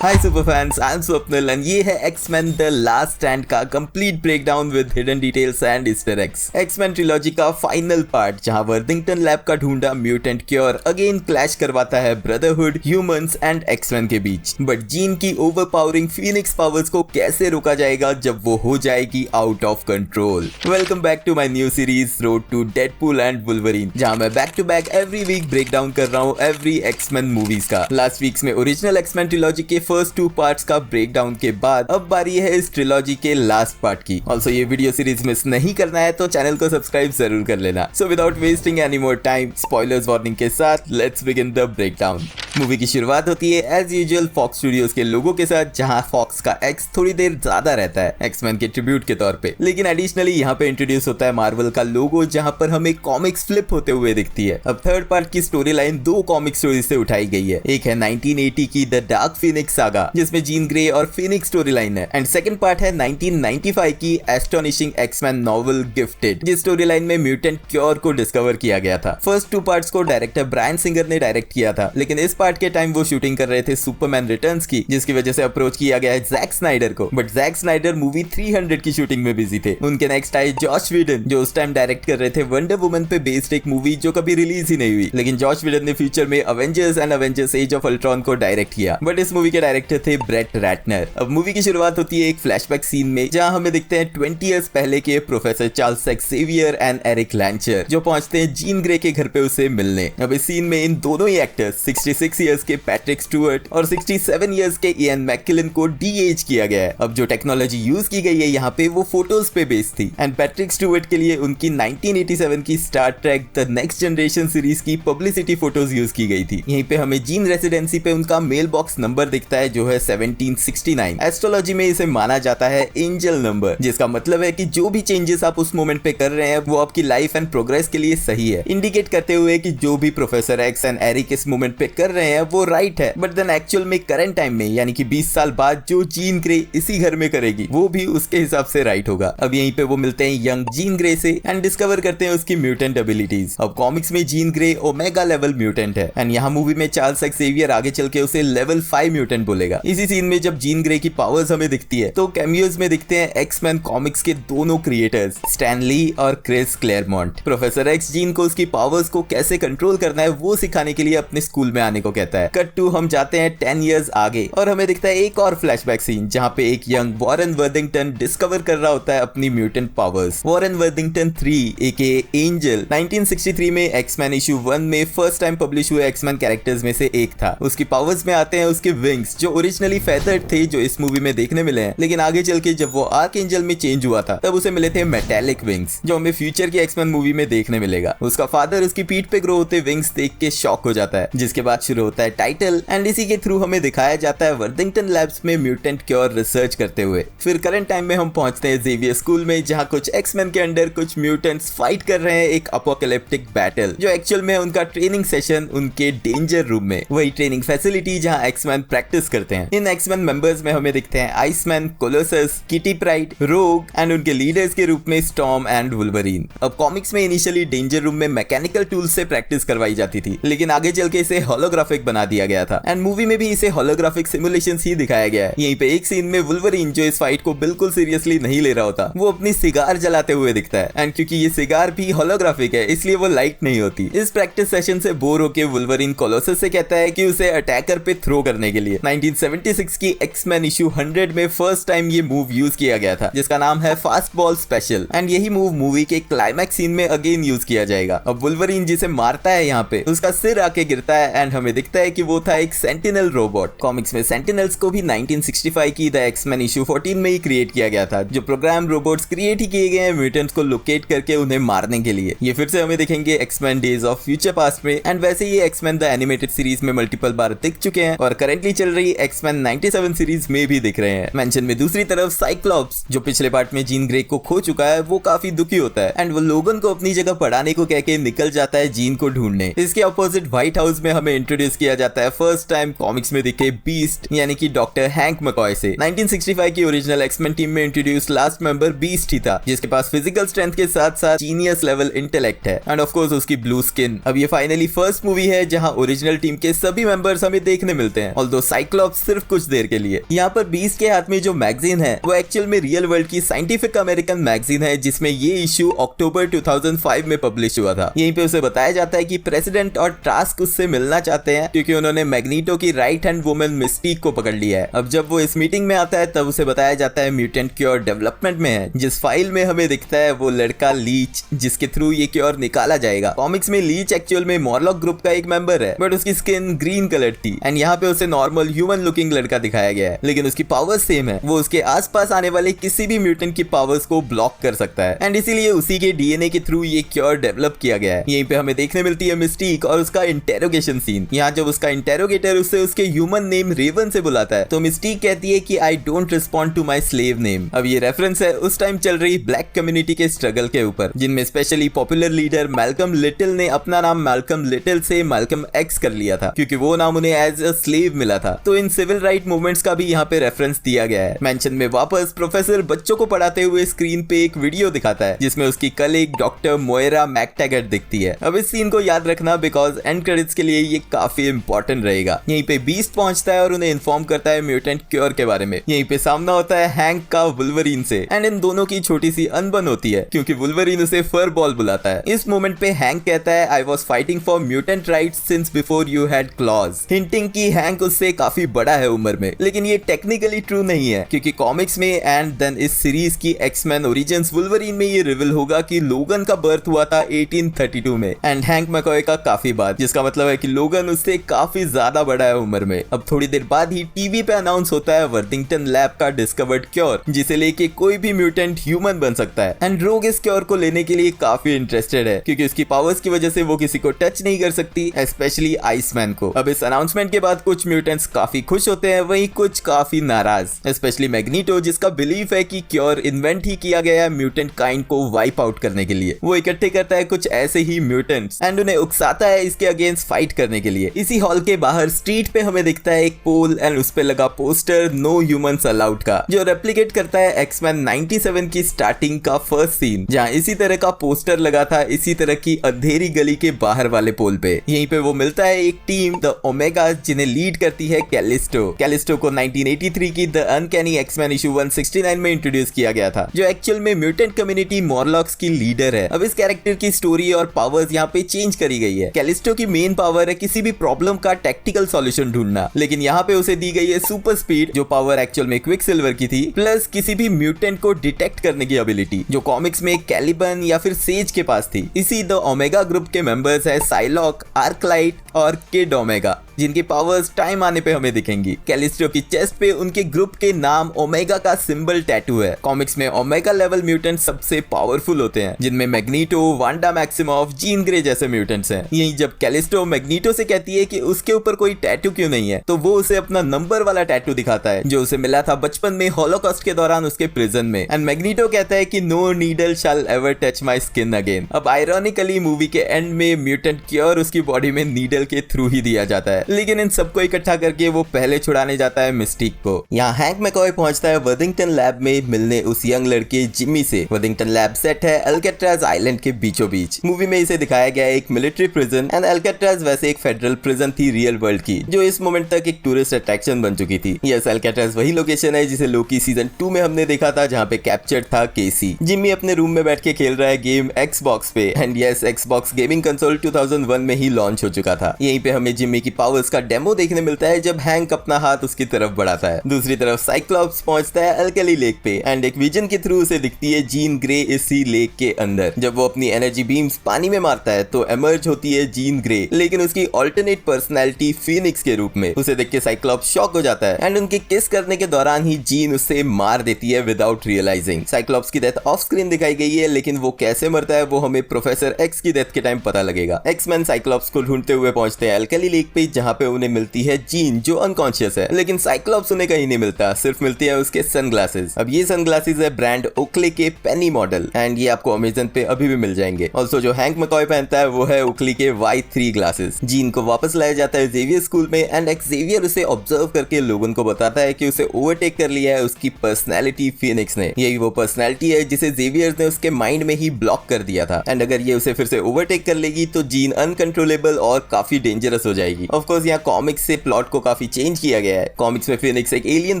Hi super fans, I'm Swapnil and ये है X Men the last stand का complete breakdown with hidden details and Easter eggs. X Men trilogy का final part जहां Worthington lab का ढूंढा mutant cure again clash करवाता है brotherhood, humans and X Men के बीच। बट जीन की ओवरपावरिंग फीनिक्स पावर्स को कैसे रोका जाएगा जब वो हो जाएगी out of control. Welcome back to my new series road to Deadpool and Wolverine, जहां मैं back to back every week breakdown कर रहा हूं एवरी एक्समैन मूवीज का। लास्ट वीक्स में ओरिजिनल एक्समैन ट्रिलॉजी के फर्स्ट 2 पार्ट्स का ब्रेकडाउन के बाद अब बारी है इस ट्रिलॉजी के लास्ट पार्ट की। ऑल्सो ये वीडियो सीरीज मिस नहीं करना है तो चैनल को सब्सक्राइब जरूर कर लेना। So without wasting any more time, spoilers warning के साथ let's begin the breakdown. Movie की शुरुआत होती है एज यूजुअल फॉक्स स्टूडियोज के लोगों के साथ, जहां फॉक्स का एक्स थोड़ी देर ज्यादा रहता है एक्समैन के ट्रिब्यूट के तौर पे। लेकिन एडिशनली यहाँ पे इंट्रोड्यूस होता है मार्वल का लोगो, जहां पर हमें कॉमिक्स फ्लिप होते हुए दिखती है। अब थर्ड पार्ट की स्टोरी लाइन 2 कॉमिक स्टोरी से उठाई गई है। एक है 1980 की द डार्क फीनिक्स सागा, जिसमें जीन ग्रे और फीनिक्स स्टोरी लाइन है, एंड सेकंड पार्ट है 1995 की एस्टोनिशिंग एक्समैन नॉवल गिफ्टेड, जिस स्टोरी लाइन में म्यूटेंट क्योर को डिस्कवर किया गया था। फर्स्ट 2 पार्ट्स को डायरेक्टर ब्रायन सिंगर ने डायरेक्ट किया था, लेकिन इस पार्ट के टाइम वो शूटिंग कर रहे थे सुपरमैन रिटर्न्स की, जिसकी वजह से अप्रोच किया गया है जैक स्नाइडर को। बट जैक स्नाइडर मूवी 300 की शूटिंग में बिजी थे। उनके नेक्स्ट आए जॉश व्हीडन, जो उस टाइम डायरेक्ट कर रहे थे वंडर वुमन पे बेस्ड एक मूवी जो कभी रिलीज ही नहीं हुई। लेकिन जॉश व्हीडन ने फ्यूचर में Avengers end Avengers as of Ultron को डायरेक्ट किया। बट इस मूवी के डायरेक्टर थे ब्रेट रैटनर। अब मूवी की शुरुआत होती है एक फ्लैशबैक सीन में, जहां हमें दिखते हैं 20 इयर्स पहले के professor Charles Xavier and Erik Lehnsherr, जो पहुंचते हैं जीन ग्रे के घर पे उसे मिलने। अब इस सीन में इन दोनों ही एक्टर्स 66 इयर्स के पैट्रिक स्टुअर्ट और 67 इयर्स के इयन मैककिलन को डी-एज किया गया है। अब जो टेक्नोलॉजी यूज की गई है यहाँ पे वो फोटोज पे बेस्ड थी, एंड पैट्रिक स्टुअर्ट के लिए उनकी 1987 की Star Trek the next generation series की पब्लिसिटी फोटोज यूज की गई थी। यहीं पे हमें जीन रेसिडेंसी पे उनका मेल बॉक्स नंबर दिखता है, जो है 1769। एस्ट्रोलॉजी में इसे माना जाता है एंजल नंबर, जिसका मतलब है कि जो भी चेंजेस आप उस मोमेंट पे कर रहे हैं वो आपकी लाइफ एंड प्रोग्रेस के लिए सही है, इंडिकेट करते हुए कि जो भी प्रोफेसर एक्स एंड एरिक इस मोमेंट पे कर रहे हैं वो राइट है। बट देन एक्चुअल में करंट टाइम में, यानी कि 20 साल बाद जो जीन ग्रे इसी घर में करेगी वो भी उसके हिसाब से राइट होगा। अब यहीं पे वो मिलते हैं यंग जीन ग्रे से एंड डिस्कवर करते हैं उसकी म्यूटेंट एबिलिटीज। अब कॉमिक्स में Jean Grey omega level mutant है, एंड यहाँ मूवी में चार्ल्स एक्सेवियर आगे चल के उसे लेवल 5 म्यूटेंट बोलेगा। इसी सीन में जब जीन ग्रे की पावर्स हमें दिखती है तो कैमियोज में दिखते हैं एक्समैन कॉमिक्स के दोनों क्रिएटर्स स्टैन ली और क्रिस क्लेयरमॉन्ट। प्रोफेसर एक्स जीन को उसकी पावर्स को कैसे कंट्रोल करना है वो सिखाने के लिए अपने स्कूल में आने को कहता है। कट टू हम जाते हैं 10 इयर्स आगे और हमें दिखता है एक और फ्लैशबैक सीन, जहां पे एक यंग वॉरेन वर्थिंगटन डिस्कवर कर रहा होता है अपनी म्यूटेंट पावर्स। वॉरेन वर्थिंगटन 3 एके एंजल 1963 में एक्समैन इशू 1 में फर्स्ट टाइम पब्लिश हुए एक्समैन कैरेक्टर्स में से एक था। उसकी पावर्स में आते हैं उसके विंग्स, जो ओरिजिनली फेदर्ड थे, जो इस मूवी में देखने मिले हैं, लेकिन आगे चल के जब वो आर्क एंजल में चेंज हुआ था तब उसे मिले थे मेटालिक विंग्स, जो हमें फ्यूचर की एक्समैन मूवी में देखने मिलेगा। उसका फादर उसकी पीठ पे ग्रो होते विंग्स देख के शॉक हो जाता है, जिसके बाद शुरू होता है टाइटल, एंड इसी के थ्रू हमें दिखाया जाता है वर्थिंगटन लैब्स में म्यूटेंट क्योर रिसर्च करते हुए। फिर करंट टाइम में हम पहुंचते हैं जेवियर स्कूल में, जहां कुछ एक्समैन के अंडर कुछ म्यूटेंट्स फाइट कर रहे हैं एक अपोकैलिप्टिक बैटल, जो एक्चुअल में उनका ट्रेनिंग सेशन उनके डेंजर रूम में, वही ट्रेनिंग फैसिलिटी जहां एक्समैन प्रैक्टिस करते हैं। इन एक्समैन मेंबर्स में हमें दिखते हैं आइसमैन, कोलोसस, किटी प्राइड, रोग एंड उनके लीडर्स के रूप में स्टॉर्म एंड वुल्वरीन। अब कॉमिक्स में इनिशियली डेंजर रूम में मैकेनिकल टूल्स से प्रैक्टिस करवाई जाती थी, लेकिन आगे चल के इसे होलोग्राफिक बना दिया गया था, एंड मूवी में भी इसे होलोग्राफिक सिमुलेशंस ही दिखाया गया है। यहीं पे एक सीन में वुल्वरीन, जो इस फाइट को बिल्कुल सीरियसली नहीं ले रहा होता, वो अपनी सिगार जलाते हुए दिखता है, एंड क्योंकि ये सिगार भी होलोग्राफिक है इसलिए वो लाइट नहीं होती। इस प्रैक्टिस सेशन से बोर होकर वुल्वरीन कोलोसस से कहता है कि उसे अटैकर पे थ्रो करने के लिए 1976 की एक्समैन इशू 100 में फर्स्ट टाइम ये मूव यूज किया गया था, जिसका नाम है फास्ट बॉल स्पेशल, एंड यही मूव मूवी के क्लाइमैक्स सीन में अगेन यूज किया जाएगा। अब वुल्वरीन जिसे मारता है यहाँ पे उसका सिर आके गिरता है, एंड हमें दिखता है कि वो था एक सेंटिनल रोबोट। कॉमिक्स में सेंटिनल्स को भी 1965 की द एक्समैन इशू 14 में ही क्रिएट किया गया था, जो प्रोग्राम रोबोट्स क्रिएट ही किए गए हैं म्यूटेंट्स को लोकेट करके उन्हें मारने के लिए। ये फिर से हमें दिखेंगे X Men days of future past में, एंड वैसे ये एक्समैन द एनिमेटेड सीरीज में मल्टीपल बार दिख चुके हैं और करेंटली चल रही एक्समैन 97 सीरीज में भी दिख रहे हैं। मेंशन में दूसरी तरफ साइक्लॉप्स, जो पिछले पार्ट में जीन ग्रे को खो चुका है, वो काफी दुखी होता है, एंड वो लोगन को अपनी जगह पढ़ाने को कह के निकल जाता है जीन को ढूंढने। इसके अपोजिट व्हाइट हाउस में हमें इंट्रोड्यूस इंट्रोड्यूस किया जाता है फर्स्ट टाइम कॉमिक्स में दिखे बीस्ट यानी कि डॉक्टर हैंक मैकॉय से। 1965 की ओरिजिनल एक्समैन टीम में इंट्रोड्यूस लास्ट मेंबर बीस्ट ही था, जिसके पास फिजिकल स्ट्रेंथ के साथ साथ जीनियस लेवल इंटेलेक्ट है एंड ऑफ कोर्स उसकी ब्लू स्किन। अब ये फाइनली फर्स्ट मूवी है जहां ओरिजिनल टीम के सभी मेंबर्स हमें देखने मिलते हैं, ऑल्दो साइक्लॉप्स सिर्फ कुछ देर के लिए। यहाँ पर बीस्ट के हाथ में जो मैगजीन है वो एक्चुअल में रियल वर्ल्ड की साइंटिफिक अमेरिकन मैगजीन है, जिसमें ये इशू अक्टूबर 2005 में पब्लिश हुआ था। यहीं पे उसे बताया जाता है कि प्रेसिडेंट और टास्क उससे मिलना चाहते हैं क्योंकि उन्होंने मैग्नीटो की राइट हैंड वुमन मिस्टीक को पकड़ लिया है। अब जब वो इस मीटिंग में आता है तब उसे बताया जाता है म्यूटेंट क्योर डेवलपमेंट में है। जिस फाइल में हमें दिखता है वो लड़का लीच, जिसके थ्रू ये क्योर निकाला जाएगा। कॉमिक्स में लीच एक्चुअल में मॉरलॉक ग्रुप का एक मेंबर है, बट उसकी स्किन ग्रीन कलर थी एंड यहाँ पे उसे नॉर्मल ह्यूमन लुकिंग लड़का दिखाया गया है, लेकिन उसकी पावर्स सेम है। वो उसके आसपास आने वाले किसी भी म्यूटेंट की पावर्स को ब्लॉक कर सकता है एंड इसीलिए उसी के डीएनए के थ्रू ये क्योर डेवलप किया गया है। यहीं पे हमें देखने मिलती है मिस्टीक और उसका इंटेरोगेशन सीन। यहाँ जब उसका इंटेरोगेटर उसे उसके ह्यूमन नेम रेवन से बुलाता है तो मिस्टीक कहती है कि I don't respond to my slave name. अब ये रेफरेंस है उस टाइम चल रही ब्लैक कम्युनिटी के स्ट्रगल के ऊपर, जिनमें specially popular leader Malcolm little ने अपना नाम मैल्कम लिटिल से मैल्कम एक्स कर लिया था क्योंकि वो नाम उन्हें एज अ स्लेव मिला था। तो इन सिविल राइट मूवमेंट्स का भी यहाँ पे रेफरेंस दिया गया है। मेंशन में वापस प्रोफेसर बच्चों को पढ़ाते हुए स्क्रीन पे एक वीडियो दिखाता है जिसमें उसकी कलीग डॉक्टर मोएरा मैकटैगर्ट दिखती है। अब इस सीन को याद रखना बिकॉज एंड क्रेडिट्स के लिए ये काफी इंपॉर्टेंट रहेगा। यहीं पे बीस्ट पहुंचता है और उन्हें इन्फॉर्म करता है म्यूटेंट क्योर के बारे में। यहीं पे सामना होता है हैंक का वुल्वरीन से एंड इन दोनों की छोटी सी अनबन होती है क्योंकि वुल्वरीन उसे फर बॉल बुलाता है। इस मोमेंट पे हैंक कहता है I was fighting for mutant rights since before you had clause, hinting कि हैंक उससे काफी बड़ा है उम्र में। लेकिन ये टेक्निकली ट्रू नहीं है क्योंकि कॉमिक्स में एंड देन इस सीरीज की एक्समैन ओरिजिन्स वुल्वरीन में ये रिवील होगा कि लोगन का बर्थ हुआ था 1832 में एंड हैंक मैकॉय का काफी बाद, जिसका मतलब है कि लोगन उससे काफी ज्यादा बड़ा है उम्र में। अब थोड़ी देर बाद ही टीवी पे अनाउंस होता है वर्थिंगटन लैब का डिस्कवर्ड क्योर, जिसे लेके कोई भी म्यूटेंट ह्यूमन बन सकता है एंड रोग इस क्योर को लेने के लिए काफी इंटरेस्टेड है क्योंकि उसकी पावर्स की वजह से वो किसी को टच नहीं कर सकती, स्पेशली आइसमैन को। अब इस अनाउंसमेंट के बाद कुछ म्यूटेंट्स काफी खुश होते हैं, वहीं कुछ काफी नाराज, स्पेशली मैग्नीटो जिसका बिलीफ है कि क्योर इन्वेंट ही किया गया है म्यूटेंट काइंड को वाइप आउट करने के लिए। वो इकट्ठे करता है कुछ ऐसे ही म्यूटेंट्स एंड उन्हें उकसाता है इसके अगेंस्ट फाइट करने के लिए। इसी हॉल के बाहर स्ट्रीट पे हमें दिखता है एक पोल एंड उस पे लगा पोस्टर नो ह्यूमंस अलाउड का, जो रेप्लिकेट करता है एक्समैन 97 की स्टार्टिंग का फर्स्ट सीन, जहां इसी तरह का पोस्टर लगा था इसी तरह की अंधेरी गली के बाहर वाले पोल पे। यहीं पे वो मिलता है एक टीम द ओमेगा जिन्हें लीड करती है कैलिस्टो। कैलिस्टो को 1983 की द अनकैनी एक्समैन इशू 169 में इंट्रोड्यूस किया गया था, जो एक्चुअल में म्यूटेंट कम्युनिटी मॉरलॉक्स की लीडर है। अब इस कैरेक्टर की स्टोरी और पावर्स यहाँ पे चेंज करी गई है। कैलिस्टो की मेन पावर है किसी भी प्रॉब्लम का टैक्टिकल सॉल्यूशन ढूंढना, लेकिन यहाँ पे उसे दी गई है सुपर स्पीड, जो पावर एक्चुअल में क्विकसिल्वर की थी, प्लस किसी भी म्यूटेंट को डिटेक्ट करने की एबिलिटी, जो कॉमिक्स में कैलिबन या फिर सेज के पास थी। इसी द ओमेगा ग्रुप के मेंबर्स है साइलॉक, आर्कलाइट और किड ओमेगा, जिनकी पावर्स टाइम आने पे हमें दिखेंगी। कैलिस्टो की चेस्ट पे उनके ग्रुप के नाम ओमेगा का सिंबल टैटू है। कॉमिक्स में ओमेगा लेवल म्यूटेंट सबसे पावरफुल होते हैं, जिनमें magneto, Wanda Maximoff, Jean Grey जैसे म्यूटेंट्स हैं। यहीं जब कैलिस्टो मैग्नीटो से कहती है कि उसके ऊपर कोई टैटू क्यों नहीं है, तो वो उसे अपना नंबर वाला टैटू दिखाता है जो उसे मिला था बचपन में हॉलोकॉस्ट के दौरान उसके प्रिजन में। एंड मैग्नीटो कहता है कि no needle shall ever touch my skin again. अब आयरॉनिकली मूवी के एंड में म्यूटेंट क्योर उसकी बॉडी में नीडल के थ्रू ही दिया जाता है, लेकिन इन सबको इकट्ठा करके वो पहले छुड़ाने जाता है मिस्टीक को। यहाँ हैंक मैकॉय पहुंचता है वर्थिंगटन लैब में मिलने उस यंग लड़के जिम्मी से। वर्थिंगटन लैब सेट है अल्केट्राज आइलैंड के बीचों बीच। मूवी में इसे दिखाया गया है एक मिलिट्री प्रिजन एंड अल्केट्राज वैसे एक फेडरल प्रिजन थी रियल वर्ल्ड की, जो इस मोमेंट तक एक टूरिस्ट अट्रैक्शन बन चुकी थी। यस, अल्केट्राज वही लोकेशन है जिसे लोकी सीजन 2 में हमने देखा था, जहाँ पे कैप्चर्ड था केसी। जिम्मी अपने रूम में बैठ के खेल रहा है गेम एक्सबॉक्स पे and yes, Xbox gaming console 2001 में ही लॉन्च हो चुका था। यहीं पे हमें जिम्मी की पावर्स का डेमो देखने मिलता है जब हैंक अपना हाथ उसकी तरफ बढ़ाता है। दूसरी तरफ साइक्लॉप्स पहुंचता है अल्कली लेक पे एंड एक विजन के थ्रू उसे दिखती है जीन ग्रे इसी लेक के अंदर। जब वो अपनी एनर्जी बीम्स पानी में मारता है तो एमर्ज होती है जीन ग्रे, लेकिन उसकी ऑल्टरनेट पर्सनैलिटी फीनिक्स के रूप में। उसे देख के साइक्लॉप्स शॉक हो जाता है एंड उनके किस करने के दौरान ही जीन उसे मार देती है विदाउट रियलाइजिंग। साइक्लॉप्स की डेथ ऑफ स्क्रीन दिखाई गई है, लेकिन वो कैसे मरता है वो हमें प्रोफेसर एक्स की डेथ के टाइम पता लगेगा। एक्समैन साइक्लॉप्स को ढूंढते हुए पहुंचते हैं अल्कली लेक पे, जहाँ पे उन्हें मिलती है जीन जो अनकॉन्शियस है, लेकिन साइक्लॉप्स उन्हें कहीं नहीं मिलता, सिर्फ मिलती है उसके सनग्लासेस। अब ये सनग्लासेस है ब्रांड ओकले के पेनी मॉडल एंड ये आपको अमेजन पे अभी भी मिल जाएंगे। ऑल्सो जो हैंक मैकॉय पहनता है वो है ओकले के Y3 ग्लासेस। जीन को वापस लाया जाता है जेवियर स्कूल में एंड एक्सेवियर उसे ऑब्जर्व करके लोगों को बताता है कि उसे ओवरटेक कर लिया है उसकी पर्सनैलिटी फीनिक्स ने। यही वो पर्सनैलिटी है जिसे जेवियर ने उसके माइंड में ही ब्लॉक कर दिया था एंड अगर ये उसे फिर से ओवरटेक कर लेगी तो जीन अनकंट्रोलेबल और काफी डेंजरस हो जाएगी। ऑफ कोर्स यहाँ कॉमिक्स से प्लॉट को काफी चेंज किया गया है। कॉमिक्स में फीनिक्स एक एलियन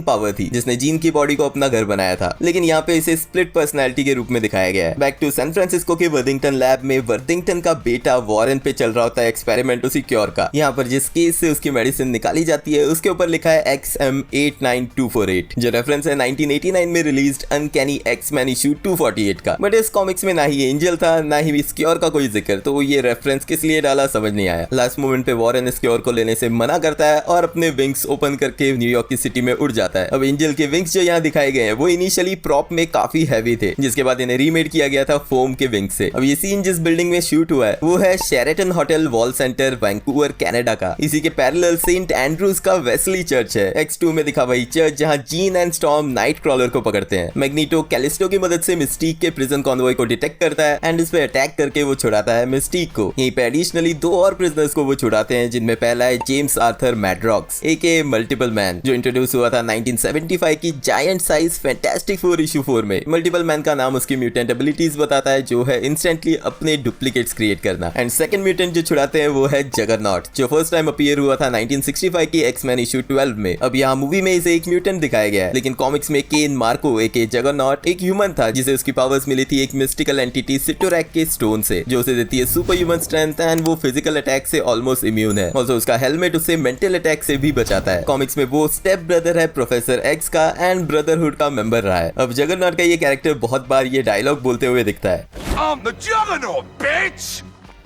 पावर थी जिसने जीन की बॉडी को अपना घर बनाया था, लेकिन यहाँ पे इसे स्प्लिट पर्सनैलिटी के रूप में दिखाया गया है। बैक टू सैन फ्रांसिस्को के वर्थिंगटन लैब में वर्थिंगटन का बेटा वॉरेन पे चल रहा होता है एक्सपेरिमेंट उसी क्योर का। यहाँ पर जिस केस से उसकी मेडिसिन निकाली जाती है उसके ऊपर लिखा है XM89248 जो रेफरेंस है 1989 में रिलीज्ड अनकैनी एक्समैन इशू 248 का। बट इस कॉमिक्स में ना ही एंजल था ना ही इस क्योर का कोई जिक्र, तो ये रेफरेंस किस लिए डाला समझ नहीं आया। लास्ट मोमेंट पे वॉरेन इस क्योर को लेने से मना करता है और अपने विंग्स ओपन करके न्यूयॉर्क की सिटी में उड़ जाता है। अब एंजल के विंग्स जो यहाँ दिखाए गए हैं वो इनिशियली प्रॉप में काफी हैवी थे, जिसके बाद इन्हें रीमेड किया गया था फोम के विंग से। अब ये सीन जिस बिल्डिंग में शूट हुआ है वो है Sheraton hotel wall centre Vancouver Canada का। इसी के पैरेलल सेंट एंड्रूज का वेस्ली चर्च है। X2 में दिखा वही चर्च जहां gene and storm night crawler को पकड़ते हैं। मैग्नीटो कैलिस्टो की मदद से मिस्टीक के प्रिजन कॉन्वॉय को डिटेक्ट करता है एंड इस पे अटैक करके वो छुड़ाता है मिस्टीक को। यहीं पे एडिशनली 2 और प्रिजनर्स को वो छुड़ाते हैं, जिनमें पहला है जेम्स आर्थर मैड्रॉक्स एके मल्टीपल मैन जो इंट्रोड्यूस हुआ था 1975 की जायंट साइज फैंटास्टिक 4 इशू 4 में। मल्टीपल मैन का नाम उसकी म्यूटेंट एबिलिटीज बताता है जो है इंस्टेंटली अपने डुप्लीकेट्स क्रिएट करना। एंड सेकंड म्यूटेंट जो छुड़ाते हैं वो है जगरनॉट जो फर्स्ट टाइम अपीयर हुआ था 1965 की एक्समैन इशू 12 में। अब यहाँ मूवी में इसे एक म्यूटेंट दिखाया गया है, लेकिन कॉमिक्स में केन मार्को एके जगरनॉट एक ह्यूमन था जिसे उसकी पावर्स मिली थी एक मिस्टिकल एंटिटी सिटोरैक के स्टोन से जो उसे देती है सुपर ह्यूमन स्ट्रेंथ एंड वो फिजिकल अटैक से ऑलमोस्ट इम्यून है। ऑल्सो उसका हेलमेट उसे मेंटल अटैक से भी बचाता है। कॉमिक्स में वो स्टेप ब्रदर है प्रोफेसर एक्स का एंड ब्रदरहुड का मेंबर रहा है। अब जगरनॉट का ये कैरेक्टर बहुत बार ये डायलॉग बोलते हुए दिखता है, I'm the Juggernaut, bitch!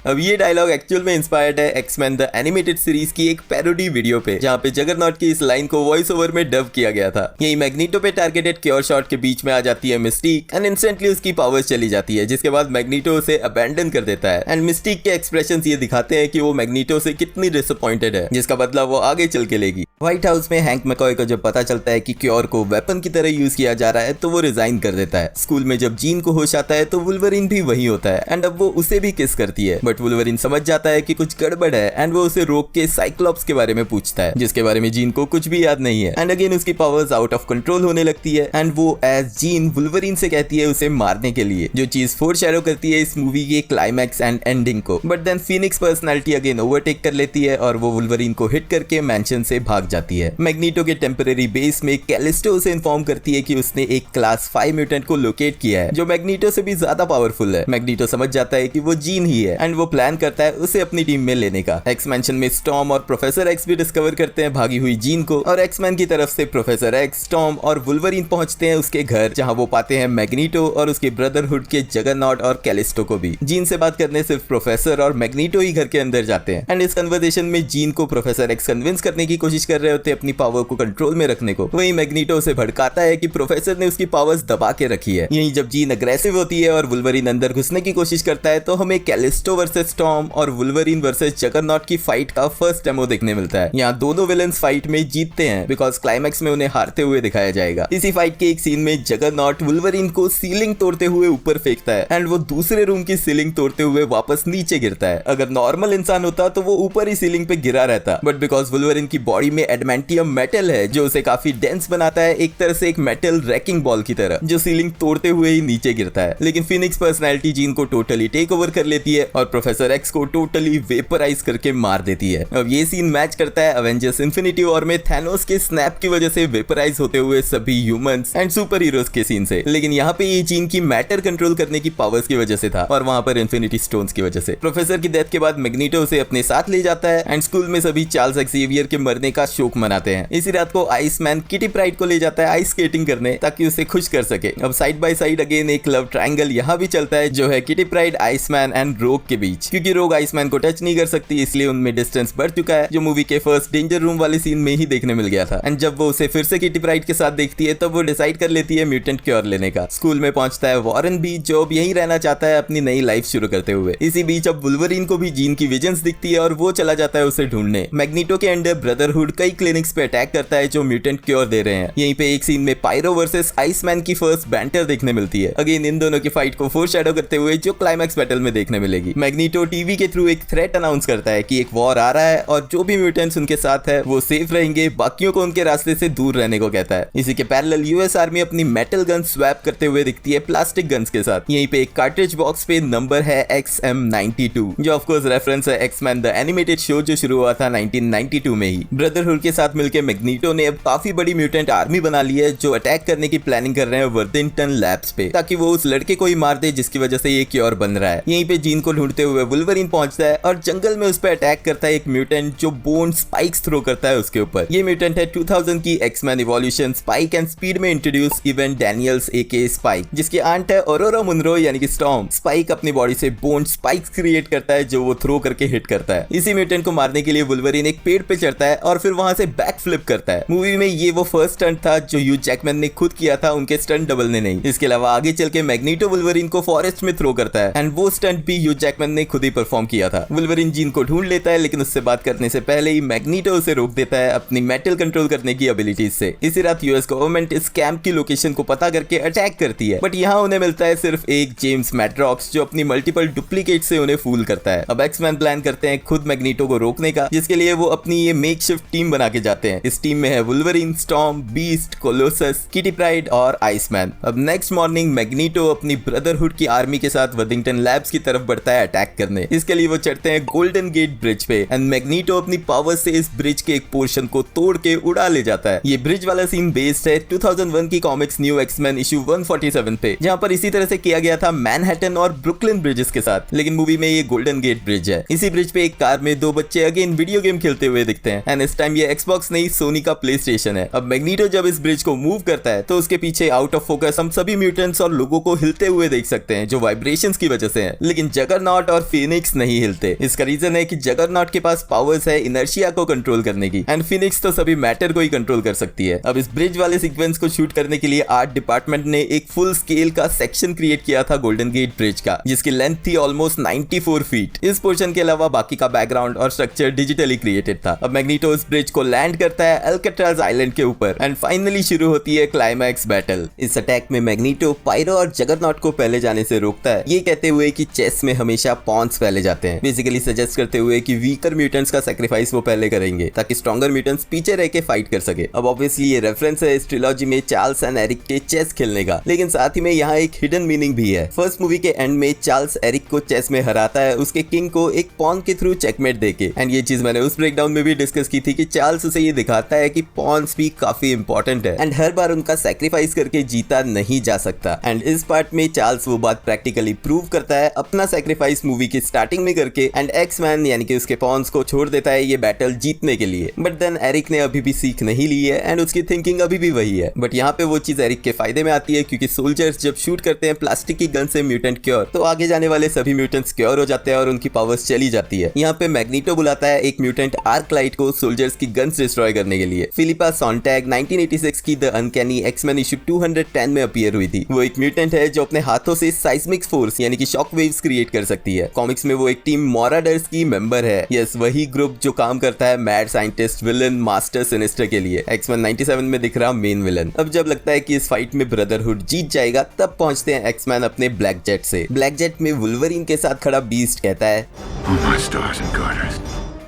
अब ये डायलॉग एक्चुअल में इंस्पायर्ड है एक्समैन द एनिमेटेड सीरीज की एक पैरोडी वीडियो पे, जहाँ पे जगरनॉट की इस लाइन को वॉइस ओवर में डब किया गया था। यही मैग्नीटो पे टारगेटेड क्योर शॉट के बीच में आ जाती है मिस्टीक एंड इंस्टेंटली उसकी पावर्स चली जाती है, जिसके बाद मैग्नीटो उसे अबैंडन कर देता है एंड मिस्टीक के एक्सप्रेशंस ये दिखाते हैं कि वो मैग्नीटो से कितनी डिसअपॉइंटेड है, जिसका बदला वो आगे चल के लेगी। व्हाइट हाउस में हैंक मैकॉय को जब पता चलता है कि क्योर को वेपन की तरह यूज किया जा रहा है तो वो रिजाइन कर देता है। स्कूल में जब जीन को होश आता है तो वुल्वरीन भी वही होता है एंड अब वो उसे भी किस करती है, बट वुल्वरीन समझ जाता है कि कुछ गड़बड़ है एंड वो उसे रोक के साइक्लॉप्स के बारे में पूछता है, जिसके बारे में जीन को कुछ भी याद नहीं है। एंड अगेन उसकी पावर्स आउट ऑफ कंट्रोल होने लगती है एंड वो एज जीन वुल्वरीन से कहती है उसे मारने के लिए, जो चीज फोरशैडो करती है इस मूवी के क्लाइमैक्स एंड एंडिंग को। But then Phoenix personality again overtake कर लेती है और वो वुल्वरीन को हिट करके मैंशन से भाग जाती है। मैग्नीटो के टेम्परेरी बेस में कैलिस्टो उसे इन्फॉर्म करती है कि उसने एक क्लास 5 म्यूटेंट को लोकेट किया है जो मैग्नीटो से भी ज्यादा पावरफुल है। मैग्नीटो समझ जाता है कि वो जीन ही है एंड वो प्लान करता है उसे अपनी टीम में लेने का। एक्स मैंशन में स्टॉर्म और प्रोफेसर एक्स भी डिस्कवर करते हैं भागी हुई जीन को और एक्समैन की तरफ से प्रोफेसर एक्स, स्टॉर्म और वुल्वरीन पहुंचते हैं उसके घर, जहां वो पाते हैं मैग्नीटो और उसके ब्रदरहुड के जगरनॉट और कैलिस्टो को भी। जीन से बात करने सिर्फ प्रोफेसर और मैग्नीटो ही घर के अंदर जाते हैं एंड इस कन्वर्सेशन में जीन को प्रोफेसर एक्स कन्विंस करने की कोशिश कर रहे होते हैं अपनी पावर को कंट्रोल में रखने को। वहीं मैग्नीटो उसे भड़काता है कि प्रोफेसर ने उसकी पावर्स दबा के रखी है। यहीं जब जीन अग्रेसिव होती है और वुल्वरीन अंदर घुसने की कोशिश करता है तो हमें कैलिस्टो वर्सेस स्टॉर्म और वुल्वरीन वर्सेस जगरनॉट की फाइट का फर्स्ट डेमो देखने मिलता है। यहाँ दोनों विलेंस फाइट में जीतते हैं बिकॉज क्लाइमैक्स में उन्हें हारते हुए दिखाया जाएगा। इसी फाइट के एक सीन में जगरनॉट वुल्वरीन को सीलिंग तोड़ते हुए ऊपर फेंकता है एंड वो दूसरे रूम की सीलिंग तोड़ते हुए वापस नीचे गिरता है। अगर नॉर्मल इंसान होता तो वो ऊपर ही सीलिंग पे गिरा रहता, बट बिकॉज वुल्वरीन की बॉडी में एडमेंटियम मेटल है जो उसे काफी डेंस बनाता है, एक तरह से एक मेटल रैकिंग बॉल की तरह जो सीलिंग तोड़ते हुए ही नीचे गिरता है। लेकिन फिनिक्स पर्सनैलिटी जीन को टोटली टेक ओवर कर लेती है और प्रोफेसर एक्स को टोटली वेपराइज करके मार देती है। अब ये सीन मैच करता है अवेंजर्स इन्फिनिटी वॉर में थैनोस के स्नैप की वजह से वेपराइज होते हुए सभी ह्यूमंस एंड सुपर हीरोज के सीन से, लेकिन यहाँ पे ये जीन की मैटर कंट्रोल करने की पावर्स की वजह से था और वहां पर इन्फिनिटी स्टोन्स की वजह से। प्रोफेसर की डेथ के बाद मैग्नीटो उसे अपने साथ ले जाता है एंड स्कूल में सभी चार्ल्स एक्सेवियर के मरने का शोक मनाते हैं। इसी रात को आइसमैन किटी प्राइड को ले जाता है आइस स्केटिंग करने ताकि उसे खुश कर सके। अब साइड बाय साइड अगेन एक लव ट्रायंगल यहाँ भी चलता है जो है किटी प्राइड, आइसमैन एंड रोग के बीच, क्योंकि रोग आइसमैन को टच नहीं कर सकती, इसलिए उनमें डिस्टेंस बढ़ चुका है, जो मूवी के फर्स्ट डेंजर रूम वाले सीन में ही देखने मिल गया था। एंड जब वो उसे फिर से किटी प्राइड के साथ देखती है, तब वो डिसाइड कर लेती है म्यूटेंट क्योर लेने का। स्कूल में पहुंचता है वॉरेन भी, जो अब यहीं रहना चाहता है अपनी नई लाइफ शुरू करते हुए। इसी बीच अब वुल्वरीन को भी जीन की विजन्स दिखती है और वो चला जाता है उसे ढूंढने। मैग्नीटो के अंडर ब्रदरहुड कई क्लिनिक्स पे अटैक करता है जो म्यूटेंट क्योर दे रहे हैं। यहीं पे एक सीन में पायरो वर्सेस आइसमैन की फर्स्ट बैंटर देखने मिलती है। अगेन इन दोनों की फाइट को फोरशैडो करते हुए जो क्लाइमैक्स बैटल में देखने मिलेगी। मैग्नीटो टीवी के थ्रू एक थ्रेट अनाउंस करता है कि एक वॉर आ रहा है और जो भी म्यूटेंट्स उनके साथ है वो सेफ रहेंगे, बाकियों को उनके रास्ते से दूर रहने को कहता है। इसी के पैरेलल यूएस आर्मी अपनी मेटल गन स्वैप करते हुए दिखती है प्लास्टिक गन्स के साथ। यहीं पे एक कार्ट्रिज बॉक्स पे नंबर है XM92, जो ऑफ कोर्स रेफरेंस है एक्समैन द एनिमेटेड शो जो शुरू हुआ था 1992 में ही। ब्रदरहुड के साथ मिलकर मैग्नीटो ने अब काफी बड़ी म्यूटेंट आर्मी बना ली है जो अटैक करने की प्लानिंग कर रहे हैं वर्थिंगटन लैब्स पे, ताकि वो उस लड़के को ही मार दे जिसकी वजह से ये क्योर बन रहा है। यहीं पे जीन को ढूंढते हुए वुल्वरीन पहुंचता है और जंगल में उस पर अटैक करता है एक म्यूटेंट जो बोन स्पाइक्स थ्रो करता है उसके ऊपर। ये म्यूटेंट है 2000 की X Men evolution Spyke and speed में introduce Evan Daniels aka Spyke, जिसकी आंट है ऑरोरा मुनरो यानी कि स्टॉर्म। स्पाइक अपनी बॉडी से बोन स्पाइक्स क्रिएट करता है जो वो थ्रो करके हिट करता है। इसी म्यूटेंट को मारने के लिए वुल्वरीन एक पेड़ पे चढ़ता है और फिर वहां से बैक फ्लिप करता है। मूवी में ये वो फर्स्ट स्टंट था जो ह्यू जैकमैन ने खुद किया था, उनके स्टंट डबल ने नहीं। इसके अलावा आगे चल के मैग्नीटो वुल्वरीन को फॉरेस्ट में थ्रो करता है एंड वो स्टंट भी ह्यू जैकमैन ने खुद ही परफॉर्म किया था। वुल्वरीन जीन को ढूंढ लेता है, लेकिन उससे बात करने से पहले ही मैग्नीटो उसे रोक देता है अपनी मेटल कंट्रोल करने की एबिलिटीज से। इसी रात यूएस गवर्नमेंट इस कैंप की लोकेशन को पता करके अटैक करती है, बट यहाँ उन्हें मिलता है सिर्फ एक जेम्स मैड्रॉक्स जो अपनी मल्टीपल डुप्लीकेट से उन्हें फूल करता है। अब एक्समैन प्लान करते हैं खुद मैग्नीटो को रोकने का, जिसके लिए वो अपनी ये मेकशिफ्ट टीम बना के जाते हैं। इस टीम में है Wolverine, storm, beast, Colossus, kitty pride और आइसमैन। अब नेक्स्ट मॉर्निंग मैग्नीटो अपनी ब्रदरहुड की आर्मी के साथ वर्थिंगटन लैब्स की तरफ बढ़ता है अटैक करने। इसके लिए वो चढ़ते हैं गोल्डन गेट ब्रिज पे एंड मैग्नीटो अपनी पावर से इस ब्रिज के एक पोर्शन को तोड़ के उड़ा ले जाता है। ये ब्रिज वाला सीन बेस्ड है 2001 की कॉमिक्स न्यू एक्समैन इशू 147 पे, जहां पर इसी तरह से किया गया था मैनहट्टन और ब्रुकलिन ब्रिजेस के साथ, लेकिन मूवी में ये गोल्डन गेट ब्रिज है। इसी ब्रिज पे एक कार में दो बच्चे अगेन वीडियो गेम खेलते हुए दिखते हैं एंड इस टाइम ये एक्सबॉक्स नहीं सोनी का प्ले स्टेशन है। अब मैग्नीटो जब इस ब्रिज को मूव करता है तो उसके पीछे आउट ऑफ फोकस हम सभी म्यूटेंट्स और लोगों को हिलते हुए देख सकते हैं जो वाइब्रेशंस की वजह से हैं, लेकिन जगरनॉट और फिनिक्स नहीं हिलते। इसका रीजन है कि जगरनॉट के पास पावर्स है इनर्शिया को कंट्रोल करने की एंड फिनिक्स तो सभी मैटर को ही कंट्रोल कर सकती है। अब इस ब्रिज वाले सीक्वेंस को शूट करने के लिए आर्ट डिपार्टमेंट ने एक फुल स्केल का सेक्शन क्रिएट किया था गोल्डन गेट ब्रिज का, जिसकी लेंथ थी ऑलमोस्ट 94 फीट। इस पोर्शन के अलावा बाकी का बैकग्राउंड और स्ट्रक्चर डिजिटली क्रिएटेड था। अब मैग्नीटो इस ब्रिज को लैंड करता है अल्काट्राज आइलैंड के ऊपर एंड फाइनली शुरू होती है क्लाइमैक्स बैटल। इस अटैक में मैग्नीटो पायरो और जगरनॉट को पहले जाने से रोकता है, ये कहते हुए कि चेस में हमेशा पॉन्स पहले जाते हैं, बेसिकली सजेस्ट करते हुए कि वीकर म्यूटेंट्स का सैक्रिफाइस वो पहले करेंगे ताकि स्ट्रॉन्गर म्यूटेंट्स पीछे रह के फाइट कर सके। अब ऑब्वियसली ये रेफरेंस है इस ट्रिलॉजी में चार्ल्स एंड एरिक के चेस खेलने का, लेकिन साथ ही में यहाँ एक हिडन मीनिंग भी है। फर्स्ट मूवी के एंड में चार्ल्स एरिक को चेस में हराता है उसके किंग को एक पॉन के थ्रू चेकमेट देके, एंड ये चीज मैंने उस ब्रेकडाउन में भी डिस्कस की थी कि चार्ल्स उसे ये दिखाता है कि पॉन्स भी काफी इंपॉर्टेंट है एंड हर बार उनका सैक्रिफाइस करके जीता नहीं जा सकता। एंड इस पार्ट में चार्ल्स वो बात प्रैक्टिकली प्रूव करता है अपना सैक्रिफाइस मूवी की स्टार्टिंग में करके एंड एक्समैन यानी कि उसके पॉन्स को छोड़ देता है ये बैटल जीतने के लिए। बट देन एरिक ने अभी भी सीख नहीं ली है एंड उसकी थिंकिंग अभी भी वही है। बट यहाँ पे वो चीज एरिक के फायदे में आती है क्योंकि सोल्जर्स जब शूट करते हैं प्लास्टिक की गन से म्यूटेंट क्योर, तो आगे जाने वाले सभी म्यूटेंट्स क्योर हो जाते हैं और उनकी पावर्स चली जाती है। यहाँ पे मैग्नीटो बुलाता है एक म्यूटेंट आर्कलाइट को सोल्जर्स की गन्स डिस्ट्रॉय करने के लिए। फिलिपा सॉन्टैग 1986 की द अनकैनी एक्समैन इशू 210 में अपीयर हुई थी। वो एक म्यूटेंट है जो अपने हाथों से साइस्मिक फोर्स यानी कि शॉक वेव्स क्रिएट कर सकती है। कॉमिक्स में वो एक टीम मॉराडर्स की मेंबर है। यस, वही ग्रुप जो काम करता है mad scientist villain master sinister के लिए। एक्समैन 97 में दिख रहा मेन विलन। अब जब लगता है कि इस फाइट में ब्रदरहुड जीत जाएगा, तब पहुंचते हैं एक्समैन अपने ब्लैक जेट से। ब्लैक जेट में वुल्वरीन के साथ खड़ा बीस्ट कहता है, Oh, my stars and garters.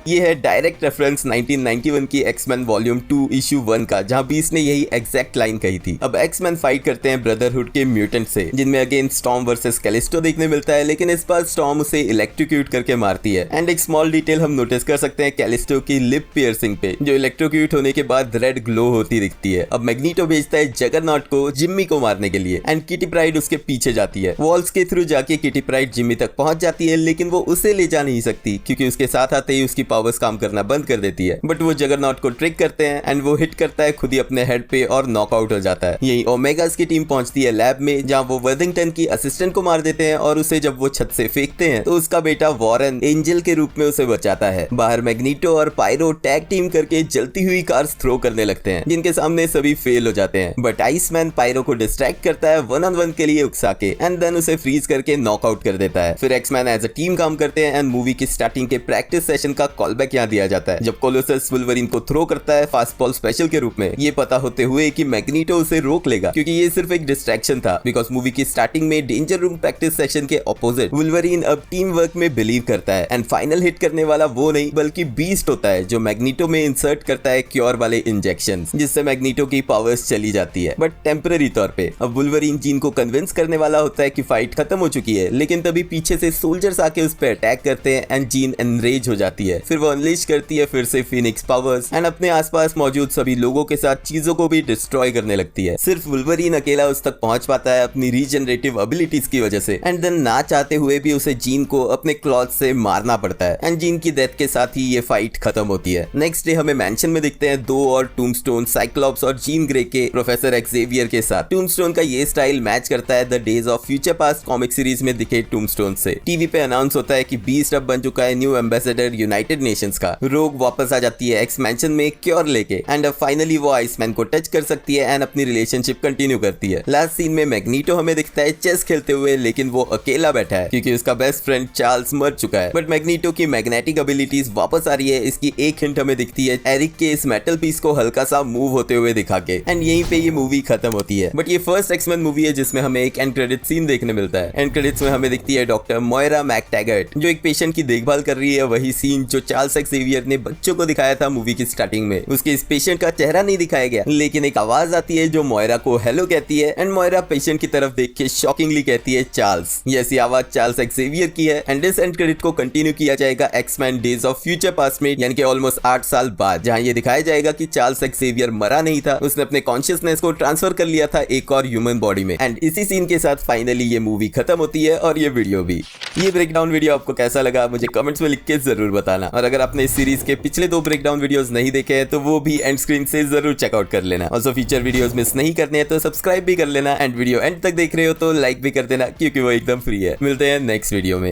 ये है डायरेक्ट रेफरेंस 1991 की एक्समैन वॉल्यूम 2 इशू 1 का, जहां बीस्ट ने यही एग्जैक्ट लाइन कही थी। अब एक्समैन फाइट करते हैं ब्रदरहुड के म्यूटेंट से, जिनमें अगेन स्टॉर्म वर्सेस कैलिस्टो देखने मिलता है, लेकिन इस बार स्टॉर्म उसे इलेक्ट्रोक्यूट करके मारती है। एंड एक स्मॉल डिटेल हम नोटिस कर सकते हैं कैलिस्टो की लिप पियर्सिंग पे, जो इलेक्ट्रोक्यूट होने के बाद रेड ग्लो होती दिखती है। अब मैग्नीटो भेजता है जगरनॉट को जिम्मी को मारने के लिए एंड किटी प्राइड उसके पीछे जाती है। वॉल्स के थ्रू जाके किटी प्राइड जिम्मी तक पहुंच जाती है, लेकिन वो उसे ले जा नहीं सकती क्योंकि उसके साथ आते ही उसकी पावर्स काम करना बंद कर देती है, बट वो जगरनॉट को ट्रिक करते हैं एंड वो हिट करता है खुद ही अपने हेड पे और नॉकआउट हो जाता है। यही ओमेगास की टीम पहुंचती है लैब में, जहां वो वर्थिंगटन की असिस्टेंट को मार देते हैं और उसे जब वो छत से फेंकते हैं तो उसका बेटा वॉरेन एंजल के रूप में उसे बचाता है। बाहर मैग्नीटो और पायरो टैग टीम करके जलती हुई कार्स थ्रो करने लगते हैं, जिनके सामने सभी फेल हो जाते हैं, बट आइसमैन पायरो को डिस्ट्रैक्ट करता है 1-on-1 के लिए उकसा के एंड देन उसे फ्रीज करके नॉकआउट कर देता है। फिर एक्समैन एज अ टीम काम करते हैं एंड मूवी की स्टार्टिंग के प्रैक्टिस सेशन का कॉलबैक यहाँ दिया जाता है, जब कोलोसस वुल्वरीन को थ्रो करता है फास्टबॉल स्पेशल के रूप में, ये पता होते हुए कि मैग्नीटो उसे रोक लेगा क्योंकि ये सिर्फ एक डिस्ट्रैक्शन था, बिकॉज मूवी की स्टार्टिंग में डेंजर रूम प्रैक्टिस सेशन के ऑपोजिट वुल्वरीन अब टीम वर्क में बिलीव करता है एंड फाइनल हिट करने वाला वो नहीं बल्कि बीस्ट होता है, जो मैग्नीटो में इंसर्ट करता है क्योर वाले इंजेक्शन, जिससे मैग्नीटो की पावर्स चली जाती है, बट टेम्पररी तौर पे। अब वुल्वरीन जीन को कन्विंस करने वाला होता है कि फाइट खत्म हो चुकी है, लेकिन तभी पीछे से सोल्जर्स आके उस पर अटैक करते हैं एंड जीन एनरेज हो जाती है। फिर वो अनलीश करती है फिर से फिनिक्स पावर्स एंड अपने आसपास मौजूद सभी लोगों के साथ चीजों को भी डिस्ट्रॉय करने लगती है। सिर्फ वुल्वरीन अकेला उस तक पहुंच पाता है अपनी रीजनरेटिव एबिलिटीज की वजह से, एंड देन ना चाहते हुए भी उसे जीन को अपने क्लॉथ से मारना पड़ता है एंड जीन की डेथ के साथ ही ये फाइट खत्म होती है। नेक्स्ट डे हमें मैंशन में दिखते हैं 2 और टूम्बस्टोन, साइक्लॉप्स और जीन ग्रे के प्रोफेसर एक्सेवियर के साथ। टूम्बस्टोन का ये स्टाइल मैच करता है the days of future past comic series में दिखे टूम्बस्टोन से। टीवी पे अनाउंस होता है कि बीस्ट अब बन चुका है न्यू एम्बेसडर यूनाइटेड नेशंस का। रोग वापस आ जाती है एक्स मैंशन में क्योर लेके एंड अब फाइनली वो आइसमैन को टच कर सकती है एंड अपनी रिलेशनशिप कंटिन्यू करती है। लास्ट सीन में मैग्नीटो हमें दिखता है चेस खेलते हुए, लेकिन वो अकेला बैठा है क्योंकि उसका बेस्ट फ्रेंड चार्ल्स मर चुका है, बट मैग्नीटो की मैग्नेटिक एबिलिटीज वापस आ रही है। इसकी एक हिंट हमें दिखती है एरिक के इस मेटल पीस को हल्का सा मूव होते हुए दिखा के, एंड यहीं पे ये मूवी खत्म होती है। बट ये फर्स्ट एक्समैन मूवी है जिसमें हमें एक एंड क्रेडिट सीन देखने मिलता है। एंड क्रेडिट्स में हमें दिखती है डॉक्टर मोयरा मैकटैगर्ट जो एक पेशेंट की देखभाल कर रही है, वही सीन जो चार्ल्स एक्सेवियर ने बच्चों को दिखाया था मूवी की स्टार्टिंग में। उसके इस पेशेंट का चेहरा नहीं दिखाया गया, लेकिन एक आवाज आती है जो मोयरा को हेलो कहती है एंड मोयरा पेशेंट की तरफ देख के शॉकिंगली कहती है चार्ल्स। ये ऐसी आवाज चार्ल्स एक्सेवियर की है एंड इस एंड क्रेडिट को कंटिन्यू किया जाएगा X Men days of future past में, यानी कि ऑलमोस्ट 8 साल बाद, जहां ये दिखाया जाएगा कि चार्ल्स एक्सेवियर मरा नहीं था, उसने अपने कॉन्शियसनेस को ट्रांसफर कर लिया था एक और ह्यूमन बॉडी में। एंड इसी सीन के साथ फाइनली ये मूवी खत्म होती है और ये वीडियो भी। ये ब्रेकडाउन वीडियो आपको कैसा लगा मुझे कमेंट्स में लिख के जरूर बताना, और अगर आपने इस सीरीज के पिछले 2 ब्रेकडाउन वीडियोस नहीं देखे हैं तो वो भी एंड स्क्रीन से जरूर चेकआउट कर लेना। ऑल्सो फीचर वीडियोस मिस नहीं करने हैं तो सब्सक्राइब भी कर लेना, एंड वीडियो एंड तक देख रहे हो तो लाइक भी कर देना क्योंकि वो एकदम फ्री है। मिलते हैं नेक्स्ट वीडियो में।